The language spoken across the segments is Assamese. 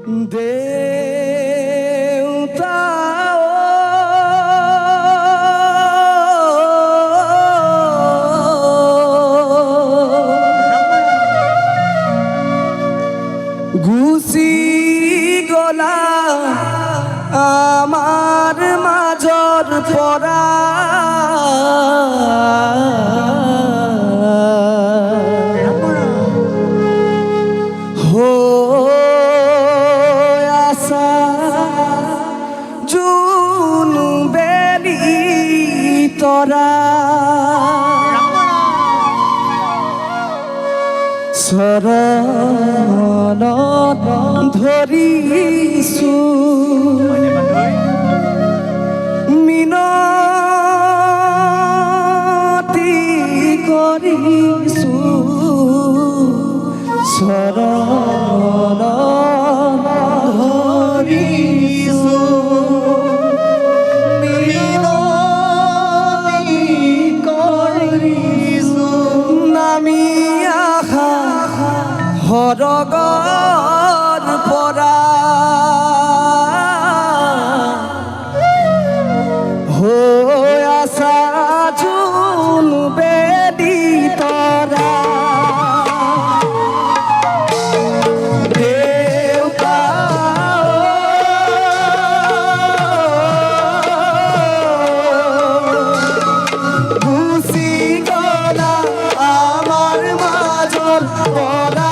দেউতা গুছি গলা আমাৰ মাজৰ পৰা হো আসা জুন বেলি তৰা শৰণ ধৰিছু মিনতি কৰিছো শৰণ ধৰিছো মিনতি কৰিছো নামি আহা হৰগৰ পৰা হৈ আছা জোন বেলি তৰা দেউতা গুচি গলা আমাৰ মাজৰ পৰা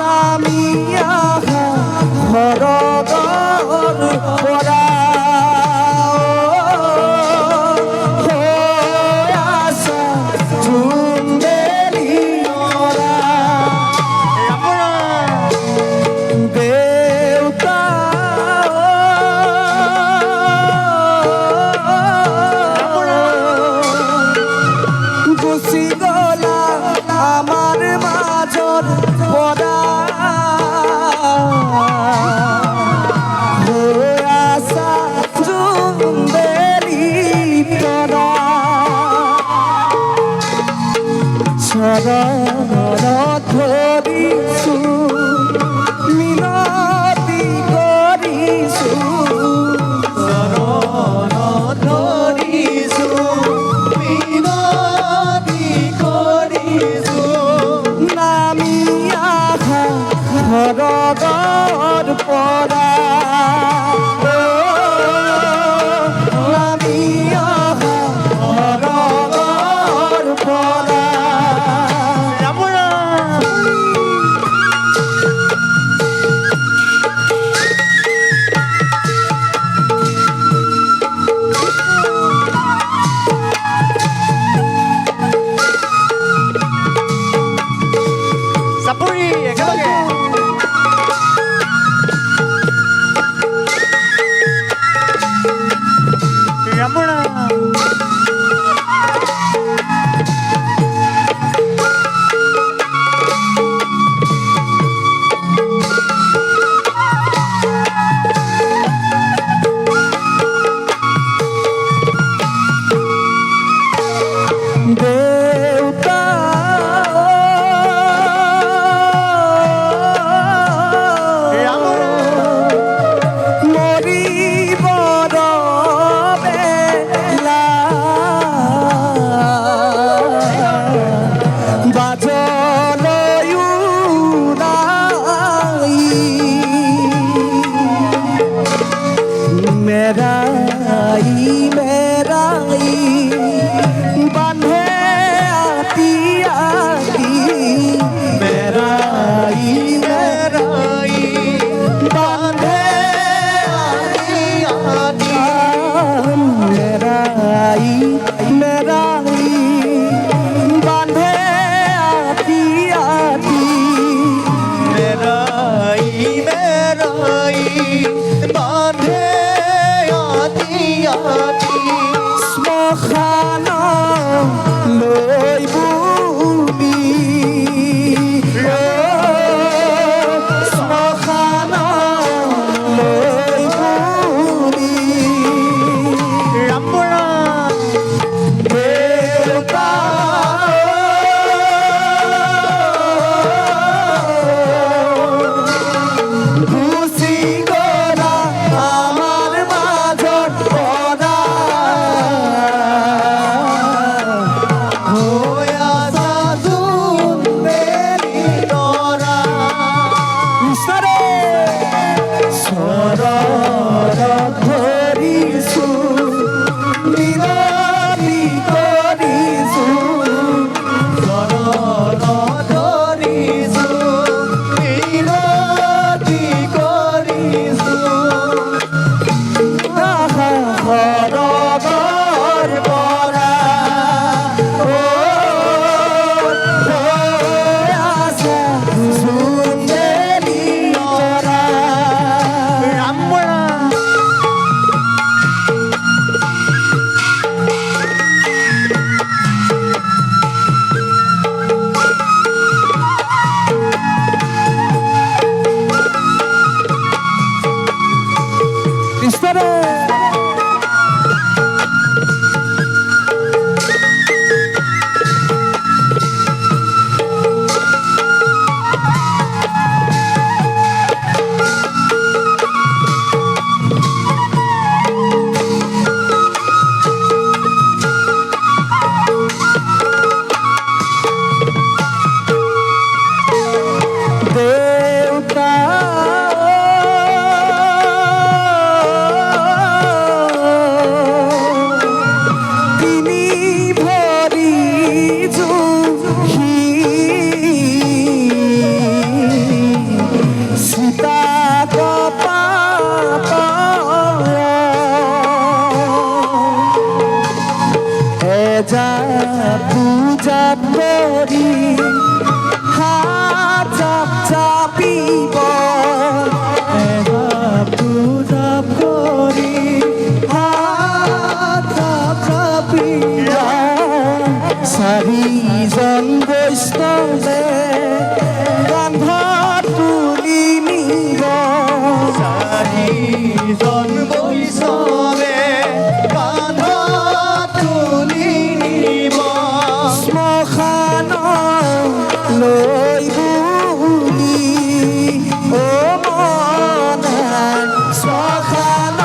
নামিয়া জাতি শ্মশান লৈ বুলি শ্মশান লৈ বুলি ৰাম ৰাম দেউতা গুচি গলা আমাৰ মাজত পৰা হৈ আছা জোন বেলি তৰা ঈশ্বৰে চৰণত ধৰিছো মিনতি কৰিছো চৰণত ধৰিছো মিনতি কৰিছো সৰগৰ পৰা হৈ আছে সুন্দৰী তৰা ৰাম ৰাম ঈশ্বৰে দেউতা তিনি ভৰি জুহি সীতা কপাত এজাপ দুজাপ কৰি হাত জাপ জাপিব এজাপ দুজাপ কৰি হাত জাপ জাপিব চাৰিজন বৈষ্ণৱে কান্ধত তুলি নিব চাৰিজন বৈষ্ণৱে কান্ধত তুলি নিব শ্মশান লৈ বুলি অ মনাই শ্মশান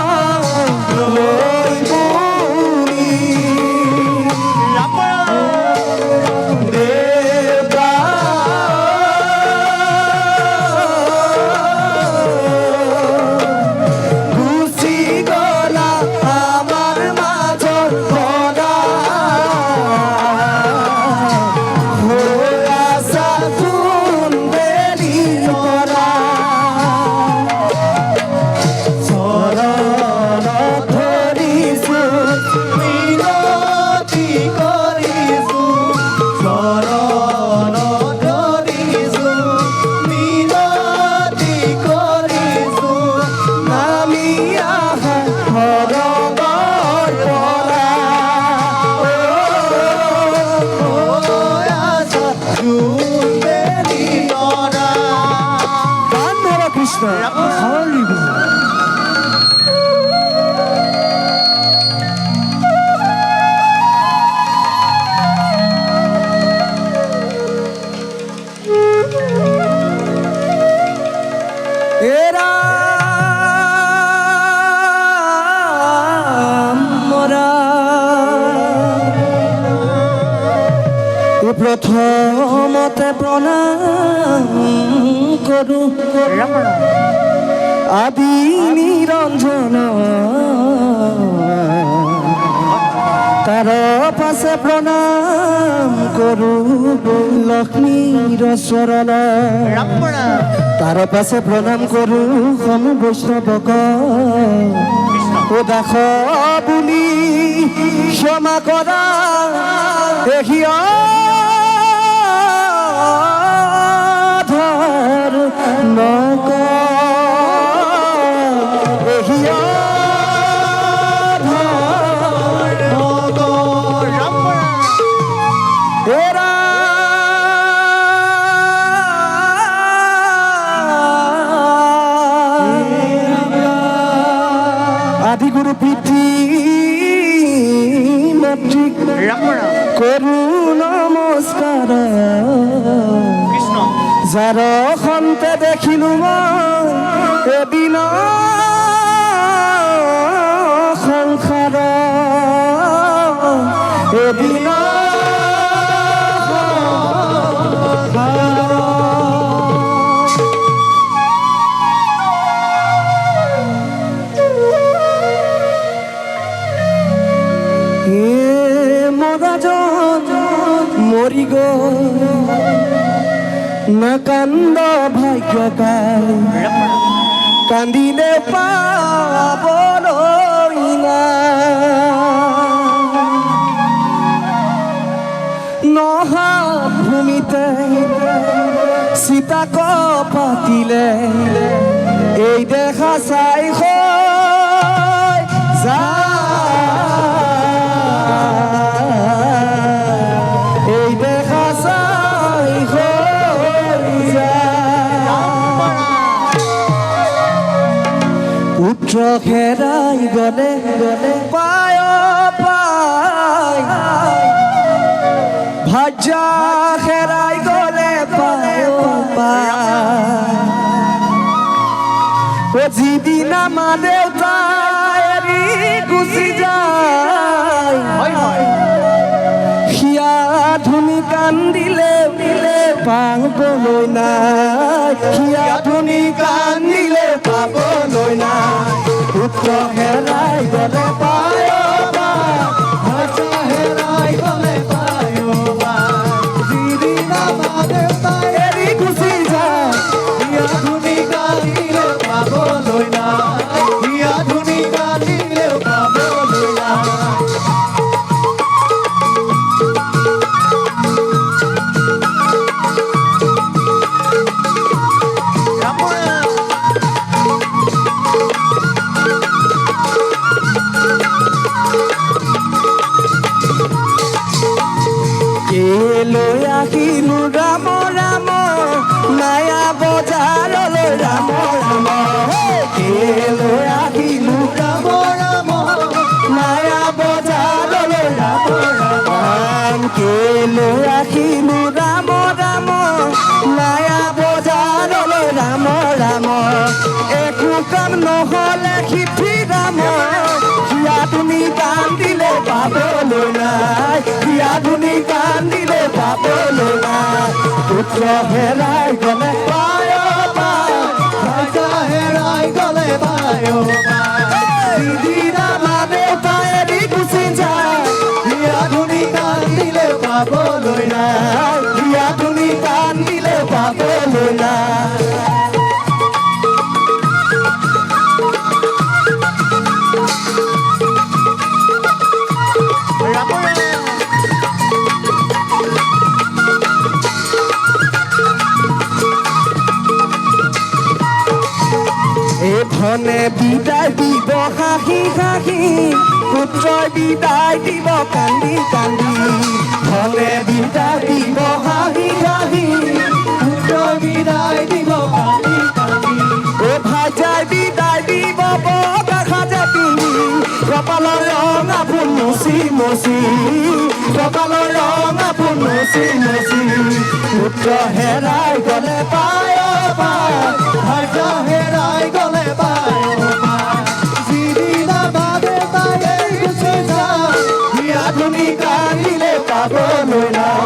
লৈ বুলি ৰাম ৰাম দেউতা গুচি গলা আমাৰ মাজৰ পৰা হৈ আছা সুন্দৰী তৰা চৰণত ধৰিছো মিনতি কৰিছো চৰণত ধৰিছো মিনতি কৰিছো নামি আহা সৰগৰ পৰা হৈ আছা জোন বেলি তৰা গান ধৰা কৃষ্ণ হৰি বল। এ ৰাম এ প্ৰথমতে প্ৰণাম কৰো ৰাম ৰাম আদি নিৰঞ্জন তাৰ পাছে প্ৰণাম কৰো লক্ষ্মীৰ চৰণ ৰাম ৰাম তাৰ পাছে প্ৰণাম কৰো সম বৈষ্ণৱক ও দাস বুলি ক্ষমা কৰা ধৰ নক গুৰু পিতৃ মাতৃক ৰাম ৰাম কৰু নমস্কাৰ কৃষ্ণ যাৰ সন্তে দেখিলো মই এদিন সংসাৰ এদিন মৰি গো না কান্দ ভাগ্যকাল ৰাম ৰাম কান্দিলে পাবলৈ না নহা ভূমিতে সীতাক পাতিলে এই দেখা চাই যা এই দেখা চাই পুত্র হেৰাই গলে পায় পায় ভাজ্যা হেৰাই গলে পায় পায় যিদিনা মা দেউতাই এৰি গুচি যায় হয় হয় সিয়া ধুনি কান্দিলে পাবলৈ নাই সিয়া ধুনি কান্দিলে পাবলৈ নাই পুত্ৰ হেৰাই গলে পায় ভাষা হেৰাই গলে পায় যিদিনা মা দেউতাই এৰি গুচি যায় সিয়া ধুনি কান্দিলে পাবলৈ নাই সিয়া ধুনি কান্দিলে পাবলৈ নাই ৰাম ৰাম লৈ আহিলো ৰাম ৰাম মায়া বজাৰলৈ ৰাম ৰাম লৈ আহিলো ৰাম ৰাম মায়া বজাৰলৈ ৰাম ৰাম লৈ আহিলো ৰাম ৰাম মায়া বজাৰলৈ ৰাম ৰাম একো কাম নহলে সিঠি ৰাম সিয়া তুমি কান্দিলে পাবলৈ নাই সিয়া তুমি কান্দিলে পাবলৈ নাই পুত্ৰ হেৰাই গলে পায় পায় ভাষা হেৰাই গলে পায় যিদিনা মা দেউতাই এৰি গুচি যায় সিয়া তুমি কান্দিলে পাবলৈ নাই সিয়া তুমি কান্দিলে পাবলৈ নাই ৰাম ৰাম এই ধনে বিদায় দিব হাঁহি হাঁহি পুত্ৰই বিদায় দিব কান্দি কান্দি ধনে বিদায় দিব হাঁহি হাঁহি পুত্ৰই বিদায় দিব কান্দি কান্দি অ ভাইজাই বিদায় দিব বগা সাজে পিন্ধি কপালৰ ৰঙা ফুল মুচি মুচি কপালৰ ৰঙা ফুল মুচি মুচি পুত্ৰ হেৰাই গলে পায় পায় ভাগ্য হেৰাই গলে পায় যিদিনা মা দেউতাই এৰি গুচি যায় হিয়া ধুনি কান্দিলে পাবলৈ নাই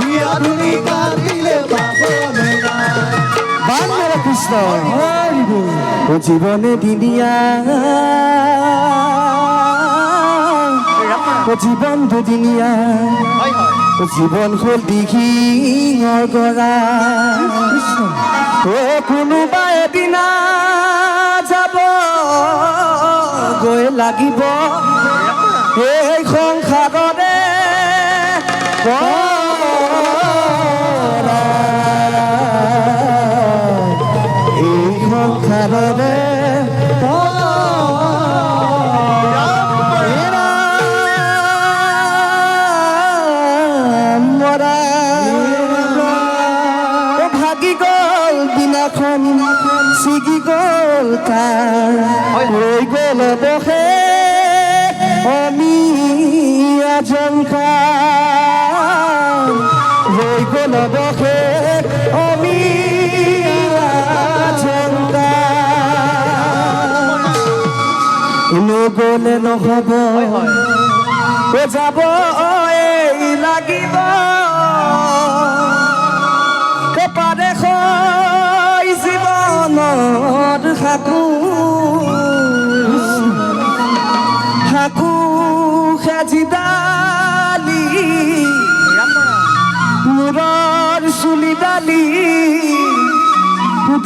হিয়া ধুনি কান্দিলে পাবলৈ নাই বান্ধৱ কৃষ্ণ ও জীবনে দিনিয়া ও জীবন দুদিনীয়া হয় হয় জীবন হ'ল দীঘিঙৰ গৰা ও কোনোবা এদিনা যাব গৈ লাগিব এই সংসাৰৰে এই সংসাৰৰে ভাগি গল দিনাখন ছিগি গল তাৰ হৈ গল বহে আজংকা হৈ গ'ল অৱশেষ অমিয়া আজংকা নগ'লে নহ'ব হয় হয় যাব এই লাগিব পাৰে জীৱনত সাকু খেজিডালি ৰাম মূৰৰ চুলি ডালি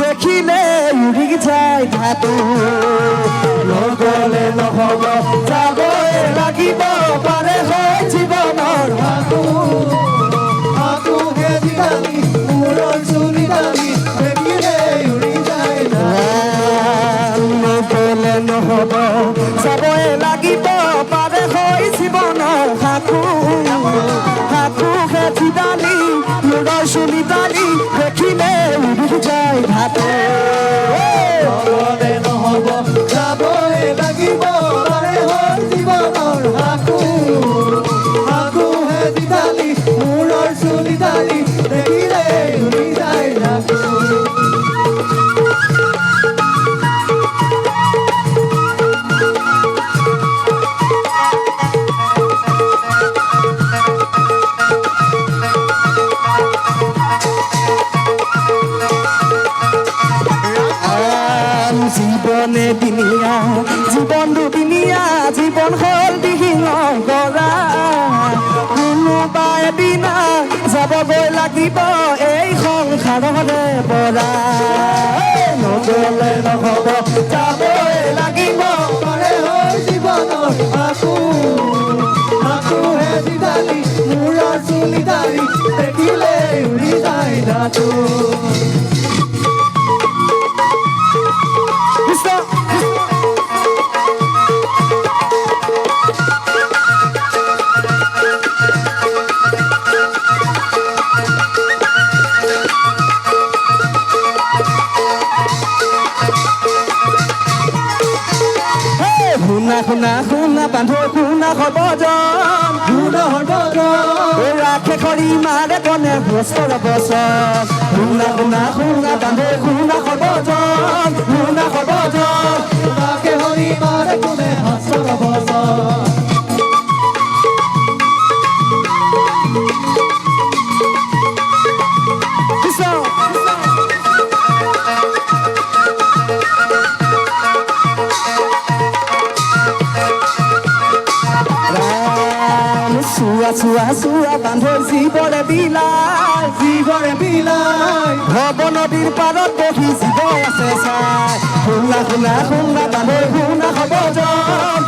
দেখিলে উৰি যায় ধাতু নগ'লে নহ'ব যাবই লাগিব পাৰে হয় জীৱনৰ সাকু নগ'লে নহ'ব যাবই লাগিব পাৰে হয় জীৱনৰ সাকু খেতি ডালি মূৰৰ চুলি ডালি দেখিলে উৰি যায় ধাতু নগ'লে নহ'ব যাবই লাগিব পাৰে হয় জীৱনৰ সাকুহে জিতালি মূৰৰ চুলি ডালি দেখিলে উৰি যায় সাকু জীবনে দিনীয়া জীবন দুদিনীয়া জীবন হ'ল দিহিঙ গৰা কোনোবা এদিনা যাবগৈ লাগিব এই সংসাৰৰে পৰা নগ'লে নহ'ব যাবই লাগিব পাৰে হয় জীৱনৰ সাকুহে জিতালি মূৰৰ চুলি ডালি দেখিলে উৰি যায় ধাতু শুনা বান্ধো শুনা খবৰজন ৰাখে খৰি মাৰে কনে বছৰ বছৰ শুনা বান্ধো শুনা খবৰজন তাকে হৰি মাৰে কোনে হাসৰ বছৰ চুৱা বান্ধৈ জীৱৰে বিলাই ভৱ নদীৰ পাৰত বহি জীৱ আছে চাই শুনা বান্ধৈ শুনা খবৰজন